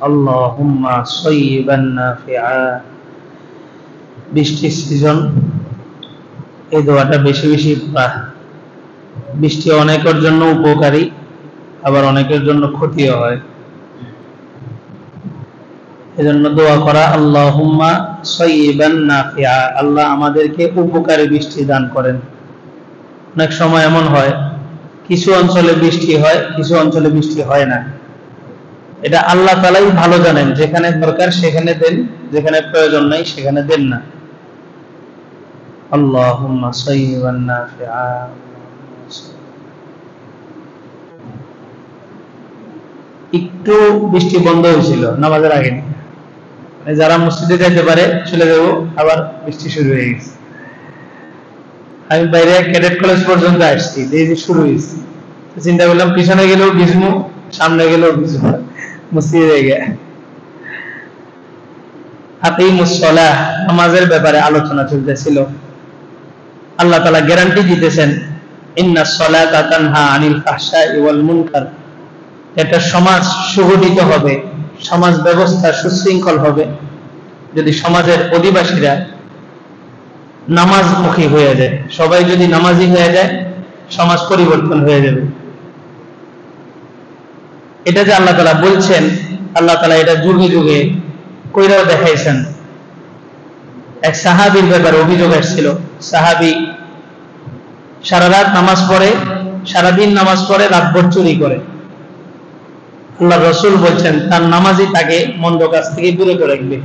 আল্লাহুম্মা সাইয়্যিবান নাফিআ। বৃষ্টির সিজন, এই দোয়াটা বেশি বেশি পড়া। বৃষ্টি অনেকের জন্য উপকারী, আবার অনেকের জন্য ক্ষতিও হয়। এজন্য দোয়া করা, আল্লাহুম্মা সাইয়্যিবান নাফিআ, আল্লাহ আমাদেরকে উপকারী বৃষ্টি দান করেন। অনেক সময় এমন হয়, কিছু অঞ্চলে বৃষ্টি হয়, কিছু অঞ্চলে বৃষ্টি হয় না। এটা আল্লাহ তাআলাই ভালো জানেন, যেখানে দরকার সেখানে দেন, যেখানে প্রয়োজন নাই সেখানে দেন না। আল্লাহুম্মা সাইয়্যিবান নাফিআ। একটু বৃষ্টি বন্ধ হয়েছিল নামাজের আগে, যারা মসজিদে যেতে পারে চলে যাবো, আবার বৃষ্টি শুরু হয়ে গেছে। আমি বাইরে ক্যাডেট কলেজ পর্যন্ত আসছি, এই যে শুরু হয়েছে, চিন্তা করলাম পিছনে গেলেও ভিজমু, সামনে গেলেও ভিজমু, মসজিদে গিয়ে। আকিমুস সালাহ, নামাজের ব্যাপারে আলোচনা চলতেছিল। আল্লাহ তাআলা গ্যারান্টি দিতেছেন, ইন্নাস সালাতা তানহা আনিল ফাহশাই ওয়াল মুনকার। এটা সমাজ সুগঠিত হবে, সমাজ ব্যবস্থা সুশৃঙ্খল হবে যদি সমাজের অধিবাসীরা নামাজমুখী হয়ে যায়। সবাই যদি নামাজি হয়ে যায়, সমাজ পরিবর্তন হয়ে যাবে। এটা যে আল্লাহ তাআলা বলছেন, আল্লাহ তাআলা এটা যুগে যুগে কইরাও দেখাইছেন। এক সাহাবীর ব্যাপারে অভিযোগ আসছিল। সাহাবী সারা রাত নামাজ পড়ে, সারাদিন নামাজ পড়ে, রাতভর চুরি করে। আল্লাহ রাসূল বলছেন, তার নামাজই তাকে মন্দ কাজ থেকে বিরত রাখবে।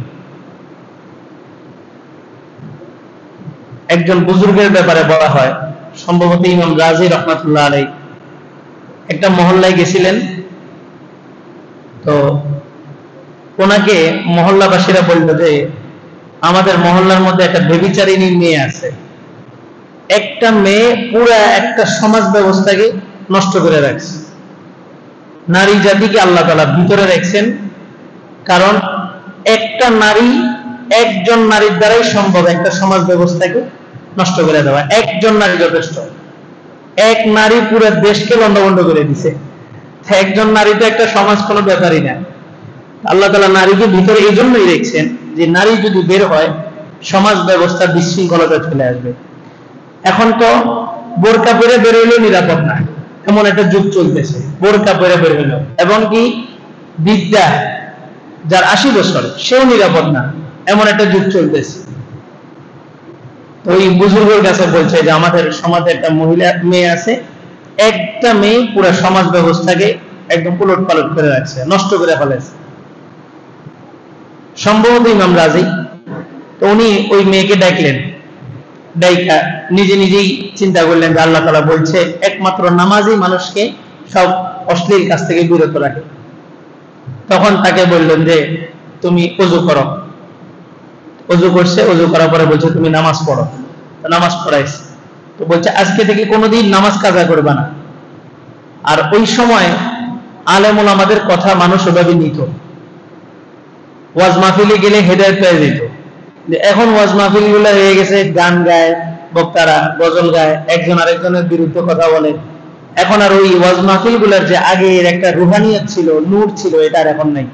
একজন বুজুর্গের ব্যাপারে বলা হয়, সম্ভবত ইমাম রাজি রাহমাতুল্লাহ আলাইহি একটা মহল্লায় গেছিলেন। তো ওনাকে মহল্লাবাসীরা বলল যে, আমাদের মহল্লার মধ্যে একটা ব্যভিচারিণী মেয়ে আছে। একটা মেয়ে পুরা একটা সমাজ ব্যবস্থাকে নষ্ট করে রাখছে। নারী জাতিকে আল্লাহ তাআলা ভিতরে রাখছেন, কারণ একটা নারী, একজন নারীর দ্বারাই সম্ভব একটা সমাজ ব্যবস্থাকে নষ্ট করে দেওয়া। একজন নারী যথেষ্ট। এক নারী পুরো দেশকে লন্ডভন্ড করে দিছে। একজন নারী তো একটা সমাজ কোনো ব্যাপারই না। আল্লাহ তাআলা নারীকে ভিতরে এই জন্যই রেখেছেন যে নারী যদি বের হয়, সমাজ ব্যবস্থা বিশৃঙ্খলতা চলে আসবে। এখন তো বোরকা পরে বের হইলেও নিরাপদ না, এমন একটা যুগ চলতেছে। বোরকা পরে বের হইল, এবং কি বিদ্যা যার 80 বছর সেও নিরাপদ না, এমন একটা যুগ চলতেছে। ওই বুজুর্গের কাছে বলছে যে, আমাদের সমাজে একটা মহিলা মেয়ে আছে, একটা মেয়ে পুরো সমাজ ব্যবস্থাকে একদম উলট পালট করে রাখছে, নষ্ট করে ফেলেছে। সম্ভবত ইমাম রাজি। তো উনি ওই মেয়েকে ডাকলেন, ডাইকা নিজে নিজেই চিন্তা করলেন যে আল্লাহ তাআলা বলছে একমাত্র নামাজই মানুষকে সব অশ্লীল কাজ থেকে বিরত রাখে। তখন তাকে বললেন যে, তুমি ওযু করো। ওযু করছে, ওযু করার পরে বলছে, তুমি নামাজ পড়ো। নামাজ পড়াইছে। তো বলছে, আজকে থেকে কোনোদিন নামাজ কাজা করবে না। আর ওই সময় আলেম ওলামাদের কথা মানুষ ওভাবে নিত। ওয়াজ মাহফিলে গেলে হেদায়েত পেয়ে যেত। এখন ওয়াজ মাহফিল গুলো হয়ে গেছে, গান গায় বক্তারা, গজল গায়, একজন আরেকজনের বিরুদ্ধে কথা বলে। এখন আর ওই ওয়াজ মাহফিল গুলার যে আগের একটা রুহানিয়ত ছিল, নূর ছিল, এটা আর এখন নাই।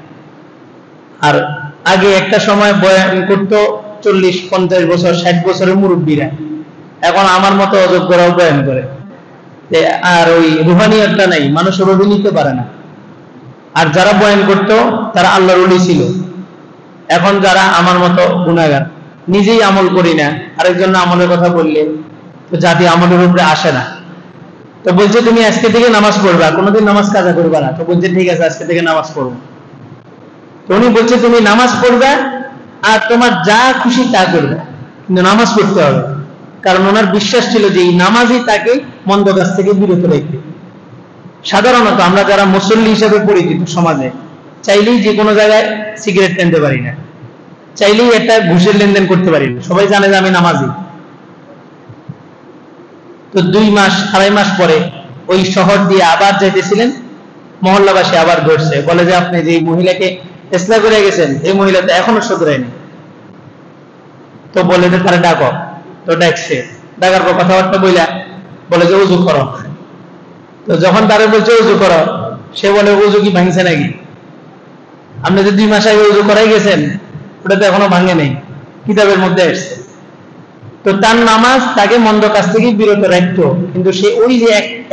আর আগে একটা সময় বয়ান করতো 40-50 বছর, 60 বছরের মুরব্বীরা, এখন আমার মতো অযোগ্যরাও বয়ান করে। আর ওই রুহানিয়তটা নাই, মানুষ ওভাবে নিতে পারে না। আর যারা বয়ান করতো তারা আল্লাহর ওলি ছিল। এখন যারা আমার মতো গুনাহগার, নিজেই আমল করি না, আরেকজন আমলের কথা বললে তো জাতি আমলের উপরে আসে না। তো বলছে, তুমি আজকে থেকে নামাজ পড়বা, কোনোদিন নামাজ কাজা করবা না। তো বলছে, ঠিক আছে, আজকে থেকে নামাজ পড়বো। তো উনি বলছে, তুমি নামাজ পড়বা আর তোমার যা খুশি তা করবে, কিন্তু নামাজ পড়তে হবে। কারণ ওনার বিশ্বাস ছিল যে এই নামাজই তাকে মন্দ কাজ থেকে বিরত রাখবে। সাধারণত আমরা যারা মুসল্লি হিসেবে পরিচিত সমাজে, চাইলেই যে কোনো জায়গায় সিগারেট টানতে পারি না, চাইলেই একটা ঘুষের লেনদেন করতে পারি না। সবাই জানে যে আমি নামাজি। তো 2 মাস 2.5 মাস পরে ওই শহর দিয়ে আবার যাইতেছিলেন, মহল্লাবাসী আবার ধরছে, বলে যে আপনি যে মহিলাকে ইসলাম করে গেছেন, এই মহিলা তো এখনো শুধরায়নি। তো বলে যে তারা ডাকো। তো ডাকছে, ডাকার পর কথাবার্তা বইলা বলে যে ওযু করো। তো যখন তারা বলছে ওযু করো, সে বলে ওযু কি ভাঙছে নাকি? আপনি যে 2 মাস আগে ওযু করাই গেছেন, ওটা তো এখনো ভাঙে নাই, কিতাবের মধ্যে আসছে। তো তার নামাজ তাকে মন্দ কাজ থেকে বিরত রাখতো, কিন্তু সে ওই যে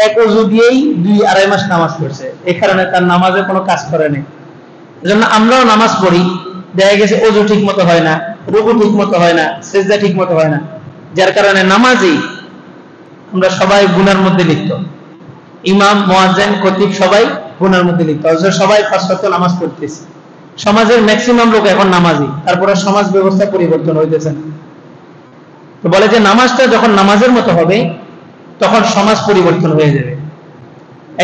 এক ওযু দিয়েই 2-2.5 মাস নামাজ পড়ছে, এই কারণে তার নামাজে কোনো কাজ করে নাই। এজন্য আমরাও নামাজ পড়ি, দেখা গেছে ওযু ঠিক মতো হয় না, রুকু ঠিক মতো হয় না, সিজদা ঠিক মতো হয় না, যার কারণে নামাজই আমরা সবাই গুনার মধ্যে লিপ্ত। ইমাম, মুয়াজ্জিন, খতিব সবাই গুনার মধ্যে লিপ্ত। অথচ সবাই 5 ওয়াক্ত নামাজ পড়তেছে। সমাজের ম্যাক্সিমাম লোক এখন নামাজি, তারপরে সমাজ ব্যবস্থা পরিবর্তন হইতেছে না। তো বলে যে নামাজটা যখন নামাজের মতো হবে তখন সমাজ পরিবর্তন হয়ে যাবে।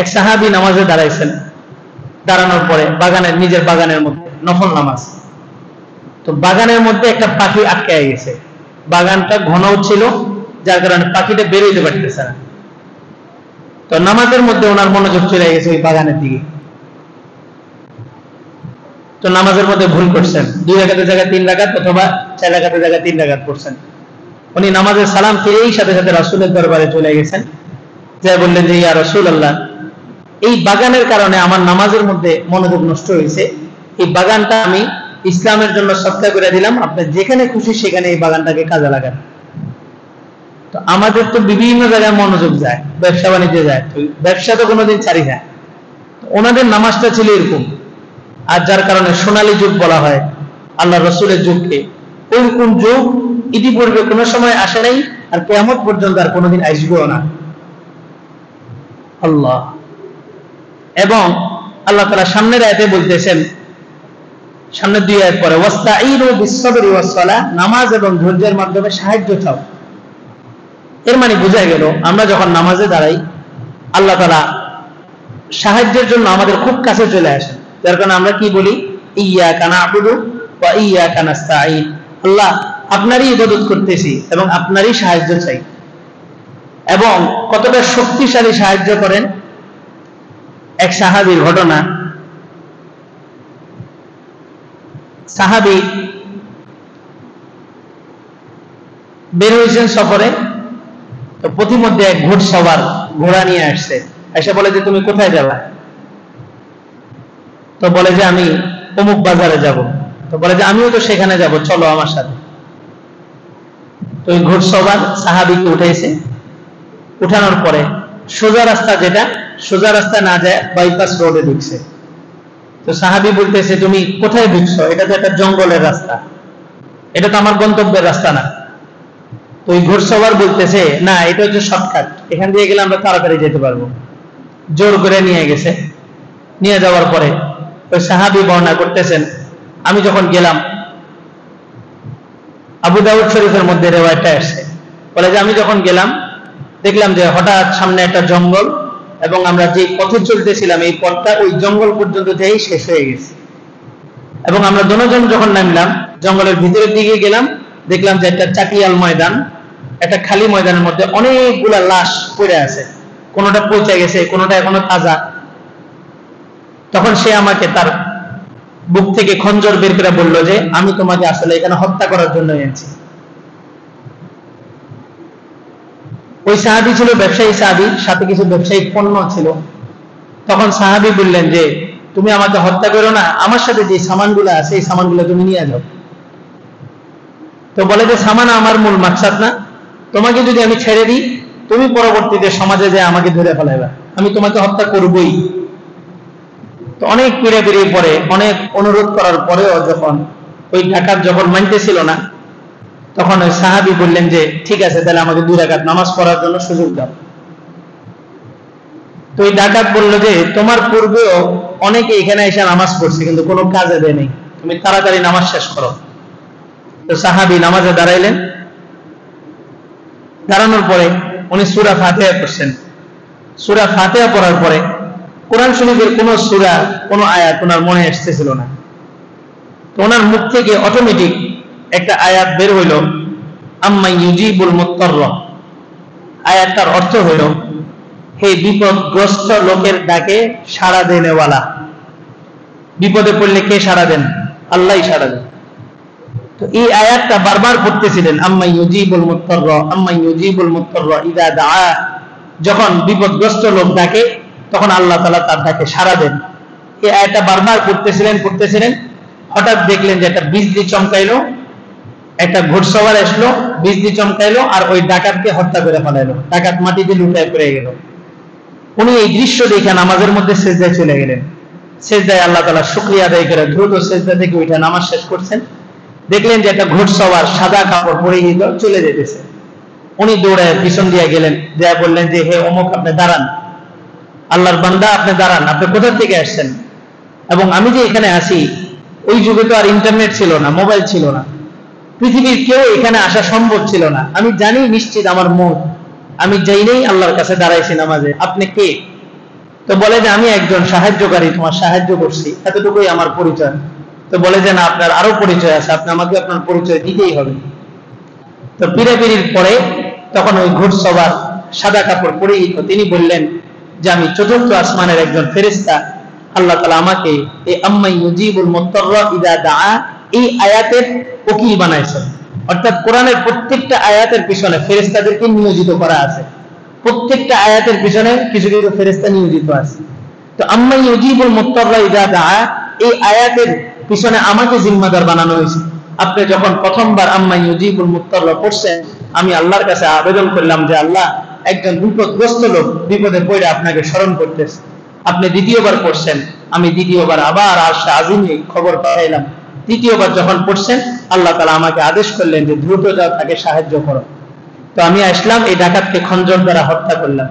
এক সাহাবী নামাজে দাঁড়াইছেন, দাঁড়ানোর পরে নিজের বাগানের মধ্যে নফল নামাজ, তো বাগানের মধ্যে একটা পাখি আটকায় গেছে। বাগানটা ঘন ছিল, যার কারণে পাখিটা বেরোইতে পারতেছে না। তো নামাজের মধ্যে ওনার মনোযোগ চলে গেছে ওই বাগানের দিকে। তো নামাজের মধ্যে ভুল করছেন, 2 রাকাতের জায়গায় 3 রাকাত অথবা 4 রাকাতের জায়গায় 3 রাকাত পড়ছেন। উনি নামাজের সালাম ফিরেই সাথে সাথে রাসূলের দরবারে চলে গেছেন, যা বললেন যে ইয়া রাসূলুল্লাহ, এই বাগানের কারণে আমার নামাজের মধ্যে মনোযোগ নষ্ট হয়েছে, এই বাগানটা আমি ইসলামের জন্য সদকা করে দিলাম, আপনি যেখানে খুশি সেখানে এই বাগানটাকে কাজে লাগান। তো আমাদের তো বিভিন্ন জায়গায় মনোযোগ যায়, ব্যবসা বাণিজ্যে যায়, তো ব্যবসা তো কোনোদিন ছাড়ি না। ওনাদের নামাজটা ছিল এরকম, আর যার কারণে সোনালী যুগ বলা হয় আল্লাহ রসুলের যুগকে। ওইরকম যুগ ইতিপূর্বে কোনো সময় আসে নাই, আর কিয়ামত পর্যন্ত আর কোনোদিন আসবেও না। আল্লাহ এবং আল্লাহ তাআলা সামনের আয়াতে বলতেছেন, সামনের 2 আয়াত পরে, ওয়াস্তাঈনু বিস-সাবরি ওয়াস-সালাহ, নামাজ এবং ধৈর্যের মাধ্যমে সাহায্য চাও। এর মানে বোঝা গেল আমরা যখন নামাজে দাঁড়াই আল্লাহ তাআলা সাহায্যের জন্য আমাদের খুব কাছে চলে আসেন। যার কারণে আমরা কি বলি, ইয়্যাকা না'বুদু ওয়া ইয়্যাকা নাস্তাঈন, আল্লাহ আপনারই ইবাদত করতেছি এবং আপনারই সাহায্য চাই। এবং কতটা শক্তিশালী সাহায্য করেন, এক সাহাবীর ঘটনা। সাহাবী বের হয়েছেন সফরে, তো পথিমধ্যে এক ঘোড়সওয়ার ঘোড়া নিয়ে আসছে, এসে বলে যে তুমি কোথায় যাবা? তো বলে যে আমি অমুক বাজারে যাব। তো বলে যে আমিও তো সেখানে যাব, চলো আমার সাথে। তো ওই ঘোড়সওয়ার সাহাবীকে উঠাইছে, উঠানোর পরে সোজা রাস্তা, যেটা সোজা রাস্তা না যায় বাইপাস রোডে ঢুকছে। তো সাহাবী বলতেছে তুমি কোথায় ঢুকছো? এটা তো একটা জঙ্গলের রাস্তা, এটা তো আমার গন্তব্যের রাস্তা না। তো ওই ঘোড়সওয়ার বলতেছে না, এটা হচ্ছে শর্টকাট, এখান দিয়ে গেলে আমরা তাড়াতাড়ি যেতে পারবো। জোর করে নিয়ে গেছে। নিয়ে যাওয়ার পরে ওই সাহাবী বর্ণনা করতেছেন, আমি যখন গেলাম, আবু দাউদ শরীফের মধ্যে রিওয়ায়াতটা আসছে, বলে যে আমি যখন গেলাম দেখলাম যে হঠাৎ সামনে একটা জঙ্গল, এবং আমরা যে পথে চলতেছিলাম এই পথটা ওই জঙ্গল পর্যন্ত যেই শেষ হয়ে গেছে। এবং আমরা দুজন যখন নামলাম, জঙ্গলের ভিতরের দিকে গেলাম, দেখলাম যে একটা চাটিয়াল ময়দান, একটা খালি ময়দানের মধ্যে অনেকগুলা লাশ পড়ে আছে, কোনোটা পচে গেছে, কোনোটা এখনো তাজা। তখন সে আমাকে তার বুক থেকে খঞ্জর বের করে বলল যে আমি তোমাকে আসলে এখানে হত্যা করার জন্য এনেছি। ওই সাহাবী ছিল ব্যবসায়ী সাহাবী, সাথে কিছু ব্যবসায়িক পণ্য ছিল। তখন সাহাবী বললেন যে তুমি আমাকে হত্যা করো না, আমার সাথে যে সামানগুলো আছে এই সামানগুলো তুমি নিয়ে যাও। তো বলে যে সামান আমার মূল মাকসাদ না, তোমাকে যদি আমি ছেড়ে দিই তুমি পরবর্তীতে সমাজে যে আমাকে ধরে ফেলাইবা, আমি তোমাকে হত্যা করবই। তো অনেক পীড়াপিড়ির পরে, অনেক অনুরোধ করার পরেও যখন ওই ডাকাত যখন মানতেছিল না, তখন ওই সাহাবী বললেন যে ঠিক আছে, তাহলে আমাকে 2 রাকাত নামাজ পড়ার জন্য সুযোগ দাও। তো ওই ডাকাত বলল যে তোমার পূর্বেও অনেকে এখানে এসে নামাজ পড়ছে কিন্তু কোনো কাজে দেয় নেই, তুমি তাড়াতাড়ি নামাজ শেষ করো। তো সাহাবী নামাজে দাঁড়াইলেন, দাঁড়ানোর পরে উনি সূরা ফাতিহা পড়ছেন। সূরা ফাতিহা পড়ার পরে কোরআন শরীফের কোন সূরা, কোন আয়াত ওনার মনে আসতেছিল না। তো ওনার মুখ থেকে অটোমেটিক একটা আয়াত বের হইল, আম্মা ইউজিবুল মুত্তাররা। আয়াতটার অর্থ হইল হে বিপদগ্রস্ত লোকের ডাকে সাড়া দেনেওয়ালা। বিপদে পড়লে কে সাড়া দেন? আল্লাহই সাড়া দেন। তো এই আয়াতটা বারবার পড়তেছিলেন, আম্মা ইউজিবুল মুত্তাররা, আম্মা ইউজিবুল মুত্তাররা ইযা দাআ। যখন বিপদগ্রস্ত লোক ডাকে তখন আল্লাহ তাআলা তার ডাকে সাড়া দেন। এই আয়াতটা বারবার পড়তেছিলেন, হঠাৎ দেখলেন যে একটা বিজলি চমকাইলো, একটা ঘোড়সওয়ার আসলো, বিজলি চমকাইলো আর ওই ডাকাতকে হত্যা করে ফেলাইলো, ডাকাত মাটিতে লুটায় পড়ে গেল। উনি এই দৃশ্য দেখে নামাজের মধ্যে সিজদায় চলে গেলেন। সিজদায় আল্লাহ তাআলা শুকরিয়া আদায় করে দ্রুত সিজদা থেকে উঠে নামাজ শেষ করছেন। দেখলেন যে একটা ঘোড়সওয়ার সাদা কাপড় পরে চলে যেতেছে। উনি দৌড়ায় পিছন দিয়ে গেলেন, যা বললেন যে হে অমুক, আপনি দাঁড়ান, আল্লাহর বান্দা আপনি দাঁড়ান, আপনি কোথা থেকে আসছেন? এবং আমি যে এখানে আছি, ওই যুগে তো আর ইন্টারনেট ছিল না, মোবাইল ছিল না, পৃথিবীর কেউ এখানে আসা সম্ভব ছিল না। আমি জানি নিশ্চিত আমার মত, আমি যাইনেই আল্লাহর কাছে দাঁড়াইছি নামাজে। আপনি কে? তো বলে যে আমি একজন সাহায্যকারী, তোমার সাহায্য করছি, এতটুকুই আমার পরিচয়। তো বলে যে না, আপনার আরো পরিচয় আছে, আপনি আমাকে আপনার পরিচয় দিতেই হবে। তো পিড়াপিড়ির পরে তখন ওই ঘোড়সওয়ার সাদা কাপড় পরে তিনি বললেন যে আমি চতুর্থ আসমানের একজন ফেরেশতা, আল্লাহ তাআলা আমাকে এই আম্মাই ইউজিবুল মুত্তাররা ইযা দাআ এই আয়াতের ওকিল বানাইছেন। অর্থাৎ কোরআনের প্রত্যেকটা আয়াতের পিছনে ফেরেশতাদেরকে নিয়োজিত করা আছে, প্রত্যেকটা আয়াতের পিছনে কিছু কিছু ফেরেশতা নিয়োজিত আছে। তো আম্মাই ইউজিবুল মুত্তাররা ইযা দাআ এই আয়াতের পিছনে আমাকে জিম্মাদার বানানো হয়েছে। আপনি যখন প্রথমবার আম্মাই ইউজিবুল মুত্তাররা পড়ছেন, আমি আল্লাহর কাছে আবেদন করলাম যে আল্লাহ, একজন বিপদগ্রস্ত লোক বিপদে পড়ে আপনাকে স্মরণ করতেছে। আপনি দ্বিতীয়বার পড়ছেন, আমি দ্বিতীয়বার আবার আরশে আজিমে খবর পাইলাম। তৃতীয়বার যখন পড়ছেন, আল্লাহ তাআলা আমাকে আদেশ করলেন যে দ্রুত যাও, তাকে সাহায্য করো। তো আমি আসলাম, এই ডাকাতকে খঞ্জর দ্বারা হত্যা করলাম।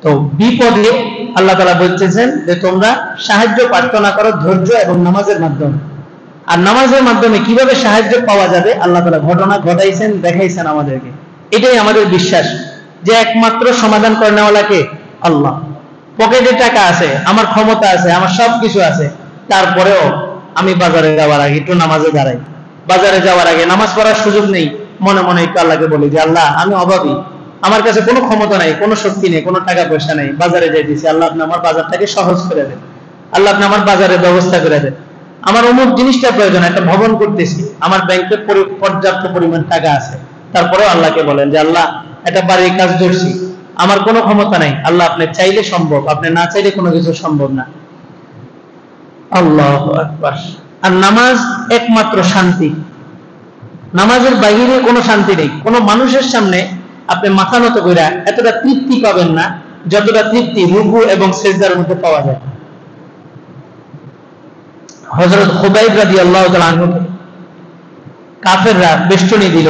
তো বিপদে আল্লাহ তাআলা বলতেছেন যে তোমরা সাহায্য প্রার্থনা করো ধৈর্য এবং নামাজের মাধ্যমে। আর নামাজের মাধ্যমে কিভাবে সাহায্য পাওয়া যাবে আল্লাহ তাআলা ঘটনা ঘটাইছেন, দেখাইছেন আমাদেরকে। এটাই আমাদের বিশ্বাস যে একমাত্র সমাধান করে নেওয়ালাকে আল্লাহ। পকেটে টাকা আছে, আমার ক্ষমতা আছে, আমার সবকিছু আছে, তারপরেও আমি বাজারে যাওয়ার আগে একটু নামাজে দাঁড়াই। বাজারে যাওয়ার আগে নামাজ পড়ার সুযোগ নেই, মনে মনে একটু আল্লাহকে বলি যে আল্লাহ, আমি অভাবী, আমার কাছে কোনো ক্ষমতা নাই, কোনো শক্তি নেই, কোনো টাকা পয়সা নেই, বাজারে যাইতেছি, আল্লাহ আপনি আমার বাজারটাকে সহজ করে দেন, আল্লাহ আপনি আমার বাজারের ব্যবস্থা করে দেন। আমার অমুক জিনিসটা প্রয়োজন, একটা ভবন করতেছি, আমার ব্যাংকে পর্যাপ্ত পরিমাণ টাকা আছে, তারপরেও আল্লাহকে বলেন যে আল্লাহ, একটা বাড়ির কাজ ধরছি, আমার কোনো ক্ষমতা নাই, আল্লাহ আপনি চাইলে সম্ভব, আপনি না চাইলে কোনো কিছু সম্ভব না। আল্লাহু আকবার। আর নামাজ একমাত্র শান্তি, নামাজের বাইরে কোনো শান্তি নেই। কোনো মানুষের সামনে আপনি মাথা নত কইরা এতটা তৃপ্তি পাবেন না যতটা তৃপ্তি রুকু এবং সিজদার মধ্যে পাওয়া যায়। হযরত খুবাইব রাদিয়াল্লাহু তাআলা আনহু কাফেররা বেষ্টনী দিল,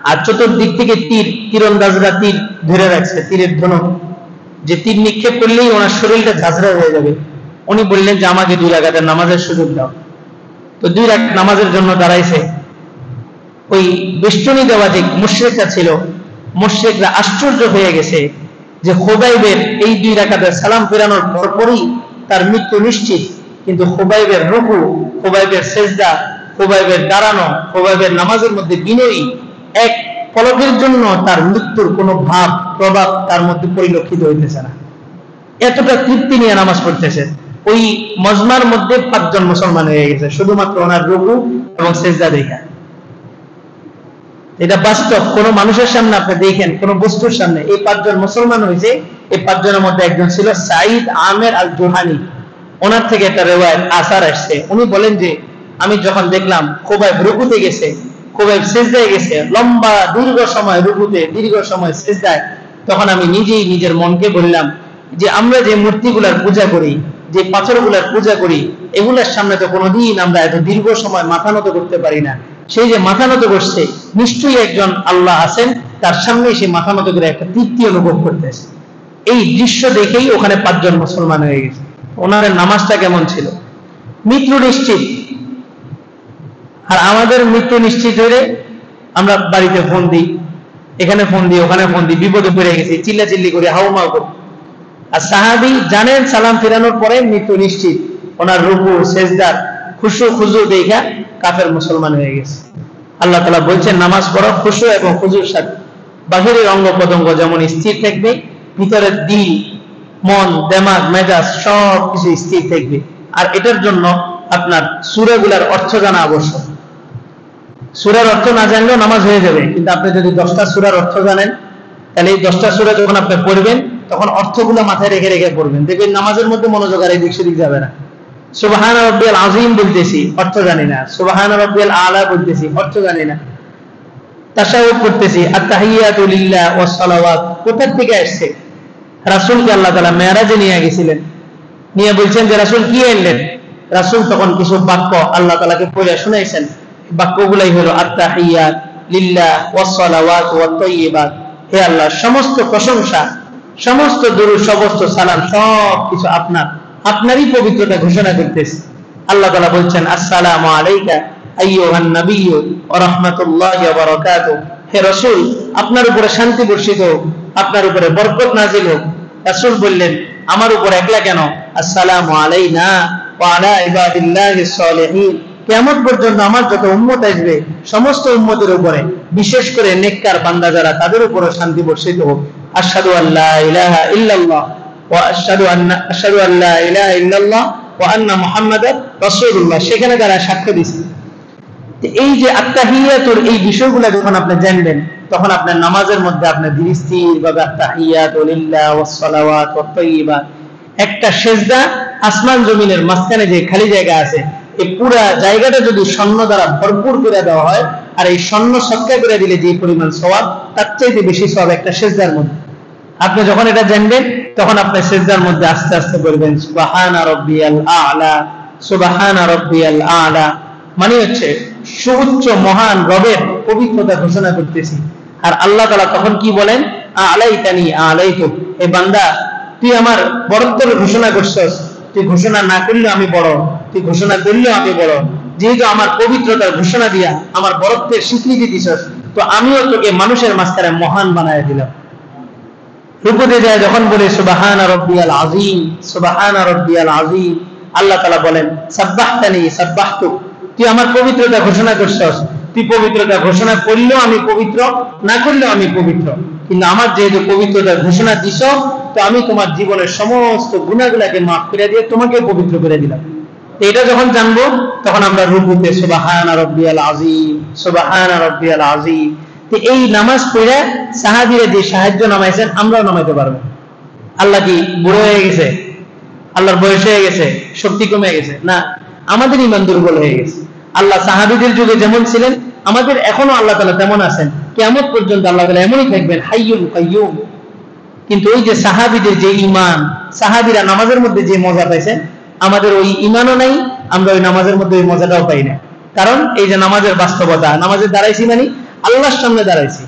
আর চতুর্দিক থেকে তীরন্দাজরা তীর ধরে রাখছে, তীরের ধনুক, যে তীর নিক্ষেপ করলেই ওনার শরীরটা ঝাঁঝরা হয়ে যাবে। উনি বললেন যে আমাকে 2 রাকাতের নামাজের সুযোগ দাও। তো 2 রাকাত নামাজের জন্য দাঁড়াইছে। ওই বেষ্টনী দেওয়া যে মুশরিকরা ছিল, মুশরিকরা আশ্চর্য হয়ে গেছে যে খুবাইবের এই 2 রাকাতের সালাম ফেরানোর পরপরই তার মৃত্যু নিশ্চিত। কিন্তু খুবাইবের রুকু, খুবাইবের সিজদা, খুবাইবের দাঁড়ানো, খুবাইবের নামাজের মধ্যে বিনয়ী, এক পলকের জন্য তার মৃত্যুর কোনো ভাব প্রভাব তার মধ্যে পরিলক্ষিত হইতেছে না। এতটা তৃপ্তি নিয়ে নামাজ পড়তেছে। ওই মজমার মধ্যে 5 জন মুসলমান হয়ে গেছে শুধুমাত্র ওনার রুকু এবং সিজদা দেখা। এটা বাস্তব। কোন মানুষের সামনে আপনি দেখেন, কোন বস্তুর সামনে এই 5 জন মুসলমান হয়েছে। এই 5 জনের মধ্যে একজন ছিল সাঈদ আমের আল জুহানি। ওনার থেকে একটা রিওয়ায়াত আসার আসছে। উনি বলেন যে আমি যখন দেখলাম খুবাইব রুকুতে গেছে, খুবাইব সিজদায় গেছে, লম্বা দীর্ঘ সময় রুকুতে, দীর্ঘ সময় সিজদায়, তখন আমি নিজেই নিজের মনকে বললাম যে আমরা যে মূর্তিগুলার পূজা করি, যে পাথরগুলার পূজা করি, এগুলার সামনে তো কোনোদিন আমরা এত দীর্ঘ সময় মাথা নত করতে পারি না। সেই যে মাথা নত করছে, নিশ্চয়ই একজন আল্লাহ আছেন, তার সামনে সেই মাথা নত করে একটা তৃপ্তি অনুভব করতেছে। এই দৃশ্য দেখেই ওখানে 5 জন মুসলমান হয়ে গেছে। ওনার নামাজটা কেমন ছিল? মৃত্যু নিশ্চিত। আর আমাদের মৃত্যু নিশ্চিত হলে আমরা বাড়িতে ফোন দিই, এখানে ফোন দিই, ওখানে ফোন দিই, বিপদে পড়ে গেছি, চিল্লাচিল্লি করি, হাউমাউ করি। আর সাহাবী জানেন সালাম ফেরানোর পরে মৃত্যু নিশ্চিত। ওনার রুকু সিজদার খুশু খুজু দেখা কাফের মুসলমান হয়ে গেছে। আল্লাহ তাআলা বলছেন নামাজ পড়ো খুশু এবং খুজুর সাথে। বাহিরের অঙ্গ প্রত্যঙ্গ যেমন স্থির থাকবে, ভিতরের দিল, মন, দিমাগ, মেজাজ সব কিছু স্থির থাকবে। আর এটার জন্য আপনার সূরাগুলোর অর্থ জানা আবশ্যক। সূরার অর্থ না জানলেও নামাজ হয়ে যাবে, কিন্তু আপনি যদি 10টা সূরার অর্থ জানেন, তাহলে এই 10টা সূরা যখন আপনি পড়বেন তখন অর্থগুলো মাথায় রেখে রেখে পড়বেন, দেখবেন নামাজের মধ্যে মনোযোগ আর এদিক সেদিক যাবে না। সুবহান রাব্বিয়াল আযীম বলতেছি, অর্থ জানি না। সুবহান রাব্বিয়াল আলা বলতেছি, অর্থ জানি না। তাশাহুদ করতেছি, আত-তাহিয়াতু লিল্লাহ ওয়াস সালাওয়াত কোথা থেকে আসছে? রাসূলকে আল্লাহ তাআলা মেরাজে নিয়ে গেছিলেন, নিয়ে বলছেন যে রাসূল কি আনলেন? রাসূল তখন কিছু বাক্য আল্লাহ তাআলাকে পড়ে শোনাইছেন। বাক্যগুলাই হলো আত-তাহিয়াত লিল্লাহ ওয়াস সালাওয়াত ওয়াত তাইয়্যিবাত, হে আল্লাহ সমস্ত প্রশংসা, সমস্ত দুরূদ, সমস্ত সালাম সব কিছু আপনার, আপনারই পবিত্রতা ঘোষণা করতেছে। আল্লাহ তাআলা বলছেন আসসালামু আলাইকা আইয়ুহান নাবিয়্যু ওয়া রাহমাতুল্লাহি ওয়া বারাকাতুহু, হে রাসূল আপনার উপরে শান্তি বর্ষিত হোক, আপনার উপরে বরকত নাযিল হোক। রাসূল বললেন আমার উপর একলা কেন? আসসালামু আলাইনা ওয়া আলা ইবাদিল্লাহিস সালিহিন, কিয়ামত পর্যন্ত আমার যত উম্মত আসবে সমস্ত উম্মতের উপরে, বিশেষ করে নেককার বান্দা যারা তাদের উপরে শান্তি বর্ষিত হোক। আশহাদু আল্লা ইলাহা ইল্লাল্লাহ ওয়া আশহাদু আল্লা ইলাহা ইল্লাল্লাহ ওয়া আন্না মুহাম্মাদার রাসূলুল্লাহ, সেখানে তারা সাক্ষ্য দিয়েছে। এই যে আত-তাহিয়াতুর এই বিষয়গুলো যখন আপনি জানবেন, তখন আপনার নামাজের মধ্যে আপনার ধীর স্থির ভাবে আত-তাহিয়াতু লিল্লাহ ওয়াস সালাওয়াত ওয়াত তাইয়্যিবাত, একটা সিজদা আসমান জমিনের মাঝখানে যে খালি জায়গা আছে, এই পুরো জায়গাটা যদি স্বর্ণ দ্বারা ভরপুর করে দেওয়া হয়, আর এই স্বর্ণ সৎকা করে দিলে যে পরিমাণ সওয়াব, তার চাইতে বেশি সওয়াব একটা সিজদার মধ্যে। আপনি যখন এটা জানবেন, তখন আপনি সিজদার মধ্যে আস্তে আস্তে বলবেন সুবহানা রাব্বিয়াল আ'লা, সুবহানা রাব্বিয়াল আ'লা, মানে হচ্ছে সুউচ্চ মহান রবের পবিত্রতা ঘোষণা করতেছি। আর আল্লাহ তাআলা তখন কি বলেন? আলাইতানি আলাইতুক, এ বান্দা তুই আমার বড়ত্বের ঘোষণা করছস, তুই ঘোষণা না করলে আমি বড়, তুই ঘোষণা করলেও আমি বড়, যেহেতু আমার পবিত্রতার ঘোষণা দিয়া আমার বড়ত্বের স্বীকৃতি দিছস, তো আমিও তোকে মানুষের মাঝখানে মহান বানায় দিলাম। রুকুতে যায় যখন বলে সুবহানা রাব্বিয়াল আযীম, সুবহানা রাব্বিয়াল আযীম, আল্লাহ তাআলা বলেন সাব্বাহতানি সাব্বাহতুক, তুই আমার পবিত্রতা ঘোষণা করছস, তুই পবিত্রতা ঘোষণা করলেও আমি পবিত্র, না করলেও আমি পবিত্র, কিন্তু আমার যেহেতু পবিত্রতার ঘোষণা দিছ, তো আমি তোমার জীবনের সমস্ত গুনাহগুলোকে মাফ করে দিয়ে তোমাকে পবিত্র করে দিলাম। এটা যখন জানবো, তখন আমরা রুকুতে সুবহানা রাব্বিয়াল আযীম, সুবহানা রাব্বিয়াল আযীম। তো এই নামাজ পড়ে সাহাবীরা যে সাহায্য নামাইছেন, আমরাও নামাইতে পারবো। আল্লাহ কি বুড়ো হয়ে গেছে? আল্লাহর বয়স হয়ে গেছে? শক্তি কমে গেছে? না, আমাদের ঈমান দুর্বল হয়ে গেছে। আল্লাহ সাহাবীদের যুগে যেমন ছিলেন, আমাদের এখনো আল্লাহ তাআলা তেমন আছেন, কিয়ামত পর্যন্ত আল্লাহ তাআলা এমনই থাকবেন, হাইয়ুল কাইয়ুম। কিন্তু ওই যে সাহাবীদের যে ঈমান, সাহাবীরা নামাজের মধ্যে যে মজা পাইছেন, আমাদের ওই ঈমানও নাই, আমরা ওই নামাজের মধ্যে ওই মজাটাও পাই না। কারণ এই যে নামাজের বাস্তবতা, নামাজের দাঁড়াইছি মানে আল্লাহর সামনে দাঁড়াইছি।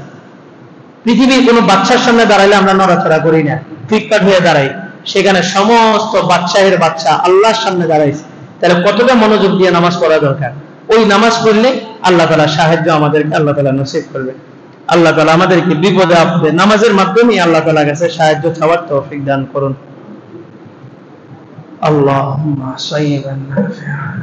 পৃথিবীর কোনো বাচ্চার সামনে দাঁড়াইলে আমরা নড়াচড়া করি না, ফিটফাট হয়ে দাঁড়াই, সেখানে সমস্ত বাচ্চাদের বাচ্চা আল্লাহর সামনে দাঁড়াইছে। তাহলে কতটা মনোযোগ দিয়ে নামাজ পড়া দরকার। ওই নামাজ পড়লে আল্লাহ তাআলা সাহায্য আমাদেরকে আল্লাহ তাআলা নসিব করবে। আল্লাহ তাআলা আমাদেরকে বিপদে আপদে নামাজের মাধ্যমে আল্লাহ তাআলার কাছে সাহায্য চাওয়ার তৌফিক দান করুন। আল্লাহুম্মা সাইয়্যিবান নাফিআন।